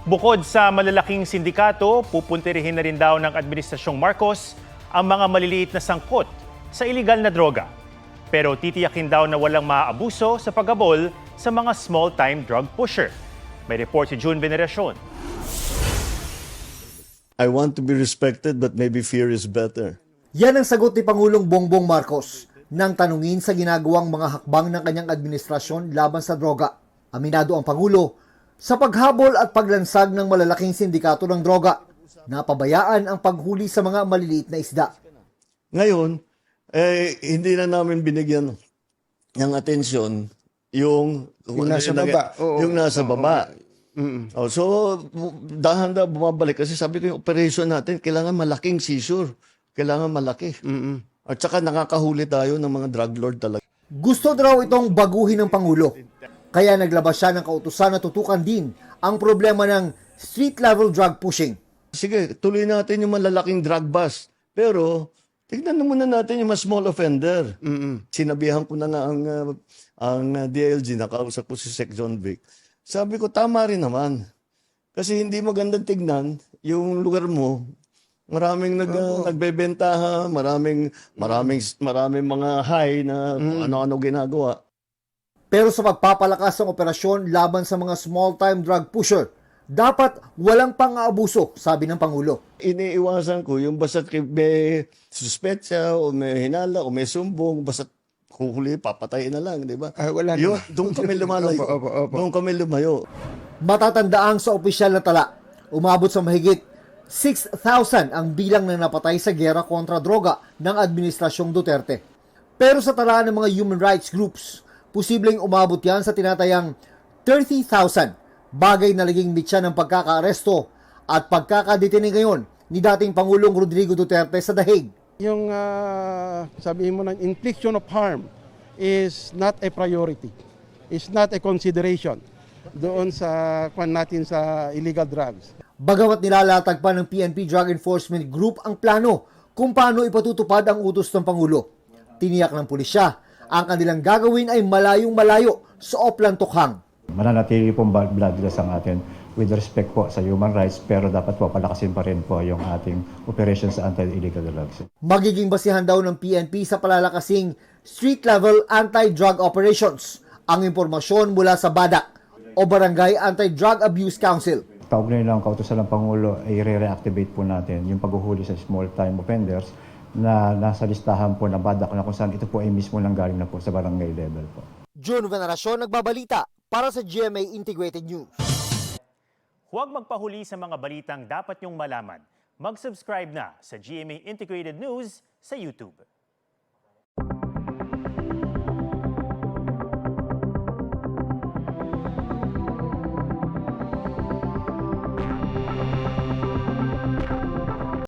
Bukod sa malalaking sindikato, pupuntirihin na rin daw ng Administrasyong Marcos ang mga maliliit na sangkot sa iligal na droga. Pero titiyakin daw na walang maaabuso sa paghabol sa mga small-time drug pusher. May report si June Veneracion. I want to be respected but maybe fear is better. Yan ang sagot ni Pangulong Bongbong Marcos nang tanungin sa ginagawang mga hakbang ng kanyang administrasyon laban sa droga. Aminado ang Pangulo sa paghabol at paglansag ng malalaking sindikato ng droga. Napabayaan ang paghuli sa mga maliliit na isda. Ngayon, hindi na namin binigyan ng atensyon yung nasa baba. Oo. Yung nasa baba. Oh, so, dahan-dahan bumabalik kasi sabi ko yung operation natin, kailangan malaking seizure. Kailangan malaki. At saka nakakahuli tayo ng mga drug lord talaga. Gusto daw itong baguhin ng Pangulo. Kaya naglabas siya ng kautusan na tutukan din ang problema ng street-level drug pushing. Sige, tuloy natin yung malalaking drug bust. Pero, tignan na muna natin yung mas small offender. Sinabihan ko na nga ang DILG, nakausap ko si Sec. John Vic. Sabi ko, tama rin naman. Kasi hindi magandang tignan yung lugar mo. Maraming nagbebentaha, maraming mga high na ano-ano ginagawa. Pero sa pagpapalakas ng operasyon laban sa mga small-time drug pusher, dapat walang pang-aabuso, sabi ng Pangulo. Iniiwasan ko yung basta't may suspetsa o may hinala o may sumbong, basta't huhuli, papatayin na lang, di ba? Wala Yun, naman. doon kami lumalayo. Opo. Doon kami lumayo. Matatandaang sa opisyal na tala, umabot sa mahigit 6,000 ang bilang ng napatay sa giyera kontra droga ng Administrasyong Duterte. Pero sa tala ng mga human rights groups, posibleng umabot yan sa tinatayang 30,000, bagay na naging mitya ng pagkakaaresto at pagkakadetine ngayon ni dating Pangulong Rodrigo Duterte sa The Hague. Yung sabihin mo ng infliction of harm is not a priority. It's not a consideration doon sa kwan natin sa illegal drugs. Bagamat nilalatag pa ng PNP Drug Enforcement Group ang plano kung paano ipatutupad ang utos ng Pangulo. Tiniyak ng pulisya, ang kanilang gagawin ay malayong-malayo sa Oplan Tokhang. Mananatili pong bloodless ang atin with respect po sa human rights, pero dapat po palakasin pa rin po yung ating operation sa anti-illegal drugs. Magiging basihan daw ng PNP sa palalakasing street-level anti-drug operations ang impormasyon mula sa BADAC o Barangay Anti-Drug Abuse Council. Kaugnay ng kautusan ng Pangulo ay re-reactivate po natin yung paghuhuli sa small-time offenders na nasa listahan po ng BADAC na kung saan ito po ay mismo nanggaling na po sa barangay level po. June Veneracion, nagbabalita para sa GMA Integrated News. Huwag magpahuli sa mga balitang dapat niyong malaman. Mag-subscribe na sa GMA Integrated News sa YouTube.